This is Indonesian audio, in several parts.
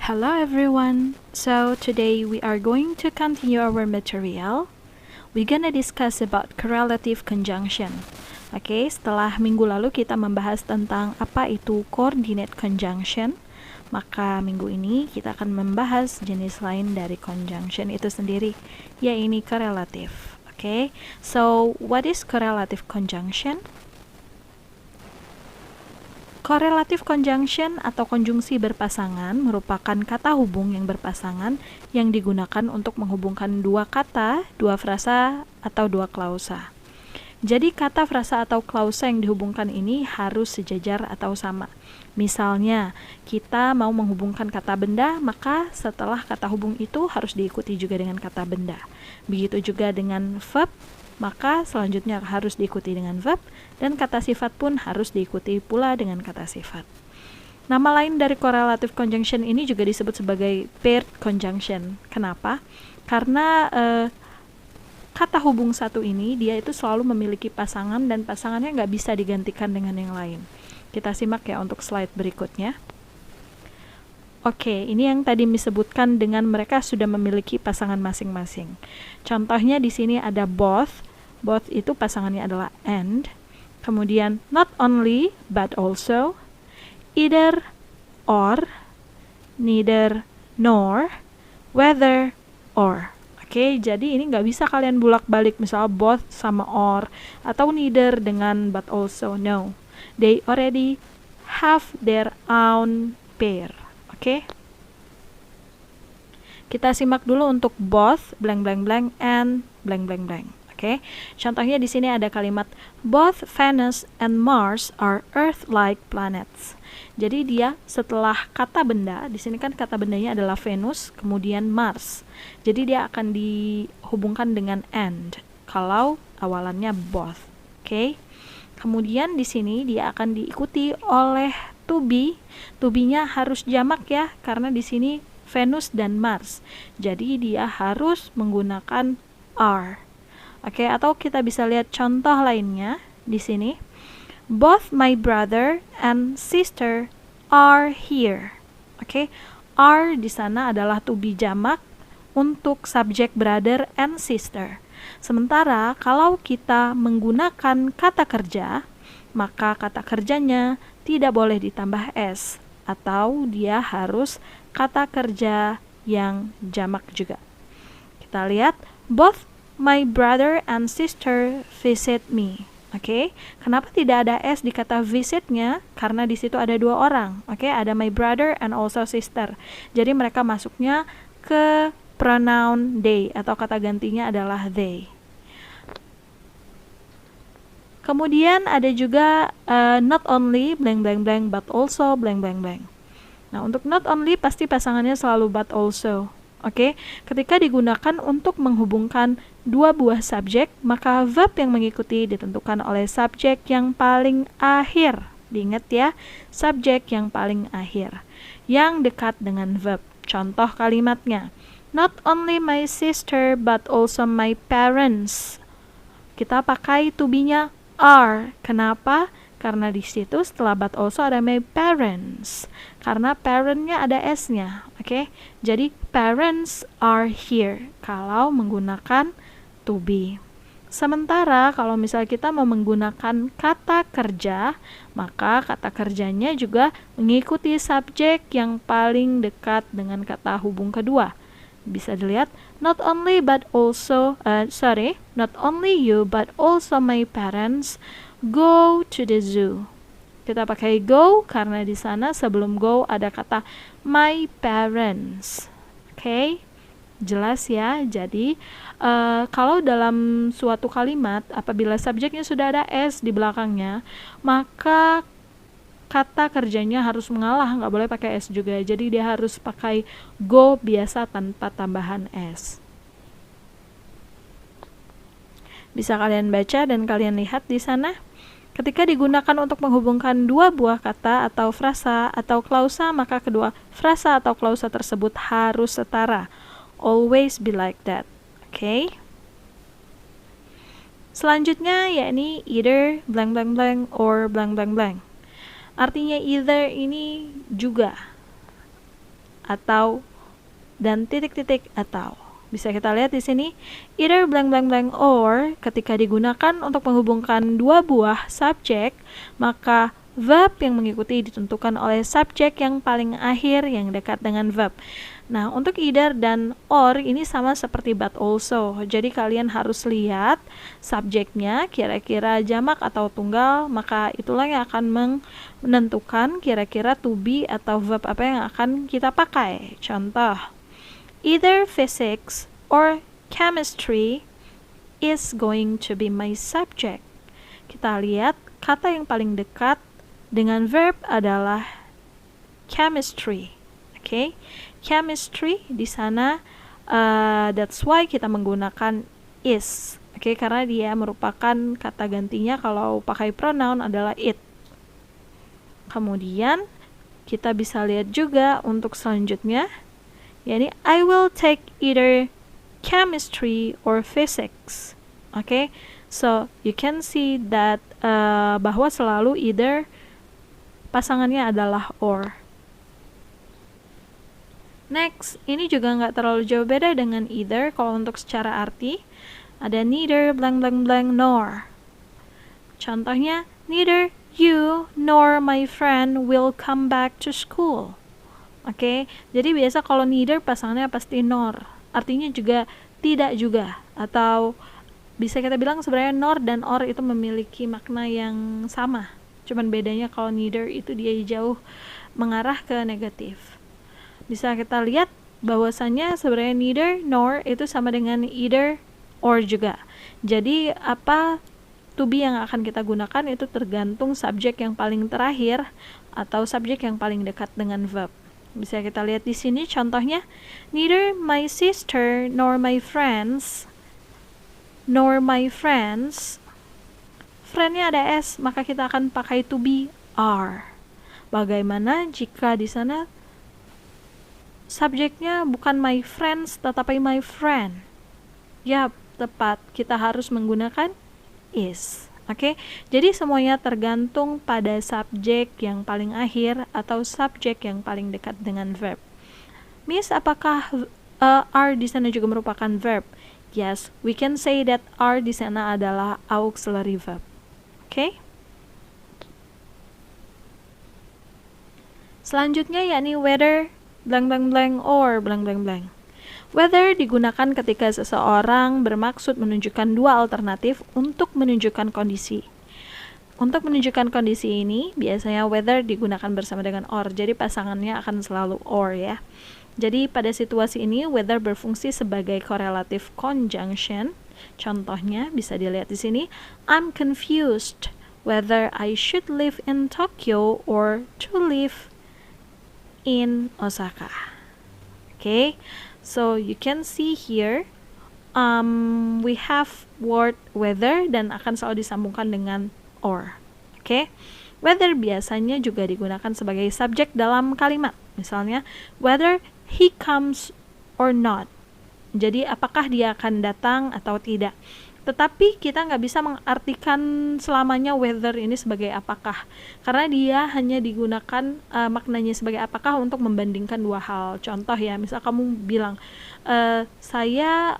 Hello everyone. So today we are going to continue our material. We're gonna discuss about correlative conjunction. Oke, setelah minggu lalu kita membahas tentang apa itu coordinate conjunction, maka minggu ini kita akan membahas jenis lain dari conjunction itu sendiri, yaitu correlative. Oke, so what is correlative conjunction? Correlative conjunction atau konjungsi berpasangan merupakan kata hubung yang berpasangan yang digunakan untuk menghubungkan dua kata, dua frasa, atau dua klausa. Jadi kata, frasa, atau klausa yang dihubungkan ini harus sejajar atau sama. Misalnya, kita mau menghubungkan kata benda, maka setelah kata hubung itu harus diikuti juga dengan kata benda. Begitu juga dengan verb, maka selanjutnya harus diikuti dengan verb, dan kata sifat pun harus diikuti pula dengan kata sifat. Nama lain dari correlative conjunction ini juga disebut sebagai paired conjunction. Kenapa? Karena kata hubung satu ini, dia itu selalu memiliki pasangan dan pasangannya nggak bisa digantikan dengan yang lain. Kita simak ya untuk slide berikutnya. Oke, ini yang tadi disebutkan dengan mereka sudah memiliki pasangan masing-masing. Contohnya di sini ada both. Both itu pasangannya adalah and. Kemudian not only but also, either or, neither nor, whether or. Oke, jadi ini nggak bisa kalian bulak-balik misalnya both sama or, atau neither dengan but also. No, they already have their own pair. Oke, kita simak dulu untuk both blank blank blank and blank blank blank. Oke, contohnya di sini ada kalimat both Venus and Mars are Earth-like planets. Jadi dia setelah kata benda, di sini kan kata bendanya adalah Venus, kemudian Mars. Jadi dia akan dihubungkan dengan and kalau awalannya both. Oke. Kemudian di sini dia akan diikuti oleh to be. To be-nya harus jamak ya, karena di sini Venus dan Mars. Jadi dia harus menggunakan are. Oke, atau kita bisa lihat contoh lainnya di sini. Both my brother and sister are here. Oke, are di sana adalah to be jamak untuk subjek brother and sister. Sementara kalau kita menggunakan kata kerja, maka kata kerjanya tidak boleh ditambah s, atau dia harus kata kerja yang jamak juga. Kita lihat, both my brother and sister visit me. Oke, kenapa tidak ada s di kata visitnya? Karena di situ ada dua orang. Oke, ada my brother and also sister. Jadi mereka masuknya ke pronoun they, atau kata gantinya adalah they. Kemudian ada juga not only blank blank blank but also blank blank blank. Nah, untuk not only pasti pasangannya selalu but also. Oke, ketika digunakan untuk menghubungkan dua buah subjek, maka verb yang mengikuti ditentukan oleh subjek yang paling akhir. Diingat ya, subjek yang paling akhir, yang dekat dengan verb. Contoh kalimatnya, not only my sister but also my parents. Kita pakai to be-nya are. Kenapa? Karena di situ setelah but also ada my parents. Karena parent-nya ada s-nya. Oke? Jadi parents are here kalau menggunakan to be. Sementara kalau misal kita mau menggunakan kata kerja, maka kata kerjanya juga mengikuti subjek yang paling dekat dengan kata hubung kedua. Bisa dilihat, not only you but also my parents go to the zoo. Kita pakai go karena di sana sebelum go ada kata my parents. Oke, jelas ya. Jadi kalau dalam suatu kalimat apabila subjeknya sudah ada s di belakangnya, maka kata kerjanya harus mengalah, nggak boleh pakai s juga. Jadi dia harus pakai go biasa tanpa tambahan s. Bisa kalian baca dan kalian lihat di sana. Ketika digunakan untuk menghubungkan dua buah kata atau frasa atau klausa, maka kedua frasa atau klausa tersebut harus setara. Always be like that. Oke. Selanjutnya yakni either blank blank blank or blank blank blank. Artinya either ini juga atau, dan titik-titik atau. Bisa kita lihat di sini, either blank blank blank or ketika digunakan untuk menghubungkan dua buah subjek, maka verb yang mengikuti ditentukan oleh subjek yang paling akhir yang dekat dengan verb. Nah, untuk either dan or ini sama seperti but also. Jadi kalian harus lihat subjeknya kira-kira jamak atau tunggal, maka itulah yang akan menentukan kira-kira to be atau verb apa yang akan kita pakai. Contoh, either physics or chemistry is going to be my subject. Kita lihat kata yang paling dekat dengan verb adalah chemistry. Oke, chemistry di sana, that's why kita menggunakan is. Oke, karena dia merupakan kata gantinya kalau pakai pronoun adalah it. Kemudian kita bisa lihat juga untuk selanjutnya, yakni I will take either chemistry or physics. Okay, so you can see that bahwa selalu either pasangannya adalah or. Next, ini juga nggak terlalu jauh beda dengan either. Kalau untuk secara arti, ada neither blank blank blank nor. Contohnya, neither you nor my friend will come back to school. Oke, jadi biasa kalau neither pasangannya pasti nor. Artinya juga tidak juga. Atau bisa kita bilang sebenarnya nor dan or itu memiliki makna yang sama. Cuman bedanya kalau neither itu dia jauh mengarah ke negatif. Bisa kita lihat bahwasannya sebenarnya neither nor itu sama dengan either or juga. Jadi apa to be yang akan kita gunakan itu tergantung subjek yang paling terakhir atau subjek yang paling dekat dengan verb. Bisa kita lihat di sini contohnya, neither my sister nor my friends. Friendnya ada s, maka kita akan pakai to be are. Bagaimana jika di sana subjeknya bukan my friends tetapi my friend? Ya, tepat. Kita harus menggunakan is. Oke, jadi semuanya tergantung pada subjek yang paling akhir atau subjek yang paling dekat dengan verb. Miss, apakah are di sana juga merupakan verb? Yes, we can say that are di sana adalah auxiliary verb. Oke. Selanjutnya yakni whether blank blank blank or blank blank blank. Whether digunakan ketika seseorang bermaksud menunjukkan dua alternatif untuk menunjukkan kondisi. Untuk menunjukkan kondisi ini, biasanya whether digunakan bersama dengan or. Jadi pasangannya akan selalu or ya. Jadi pada situasi ini, whether berfungsi sebagai correlative conjunction. Contohnya bisa dilihat di sini. I'm confused whether I should live in Tokyo or to live in Osaka. Okay, so you can see here we have word whether dan akan selalu disambungkan dengan or. Okay, whether biasanya juga digunakan sebagai subjek dalam kalimat. Misalnya, whether he comes or not. Jadi apakah dia akan datang atau tidak. Tetapi kita nggak bisa mengartikan selamanya whether ini sebagai apakah, karena dia hanya digunakan maknanya sebagai apakah untuk membandingkan dua hal. Contoh ya, misal kamu bilang, saya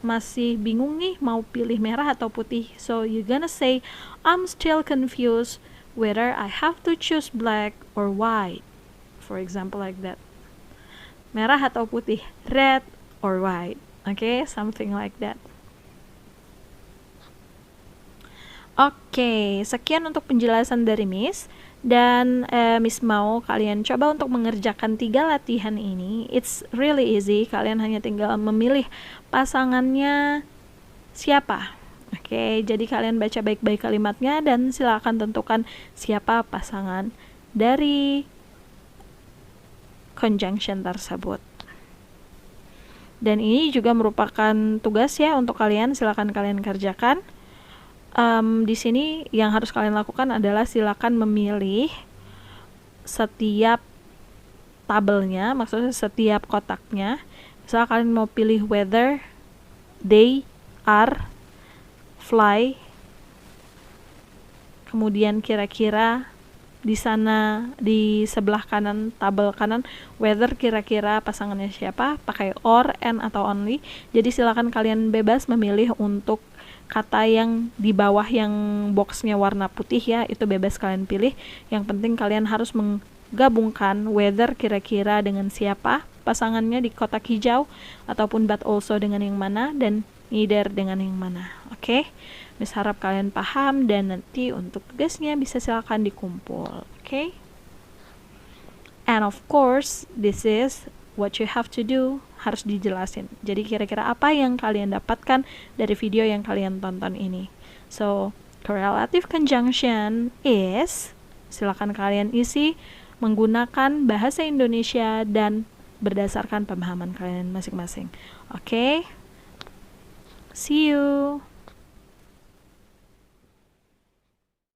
masih bingung nih mau pilih merah atau putih. So you gonna say, I'm still confused whether I have to choose black or white. For example like that. Merah atau putih, red or white. Okay, something like that. Oke, sekian untuk penjelasan dari Miss. Dan Miss mau kalian coba untuk mengerjakan 3 latihan ini. It's really easy, kalian hanya tinggal memilih pasangannya siapa. Oke, jadi kalian baca baik-baik kalimatnya dan silakan tentukan siapa pasangan dari conjunction tersebut. Dan ini juga merupakan tugas ya untuk kalian, silakan kalian kerjakan. Di sini yang harus kalian lakukan adalah silakan memilih setiap tabelnya, maksudnya setiap kotaknya. Misal kalian mau pilih whether, they, are, fly, kemudian kira-kira, di sana di sebelah kanan, tabel kanan, whether kira-kira pasangannya siapa, pakai or, and, atau only. Jadi silakan kalian bebas memilih untuk kata yang di bawah yang boxnya warna putih ya, itu bebas kalian pilih. Yang penting kalian harus menggabungkan whether kira-kira dengan siapa pasangannya di kotak hijau, ataupun but also dengan yang mana, dan neither dengan yang mana. Oke? Miss harap kalian paham, dan nanti untuk tugasnya bisa silakan dikumpul. Oke? And of course, this is what you have to do, harus dijelasin. Jadi kira-kira apa yang kalian dapatkan dari video yang kalian tonton ini. So, correlative conjunction is, silakan kalian isi menggunakan bahasa Indonesia dan berdasarkan pemahaman kalian masing-masing. Oke? See you!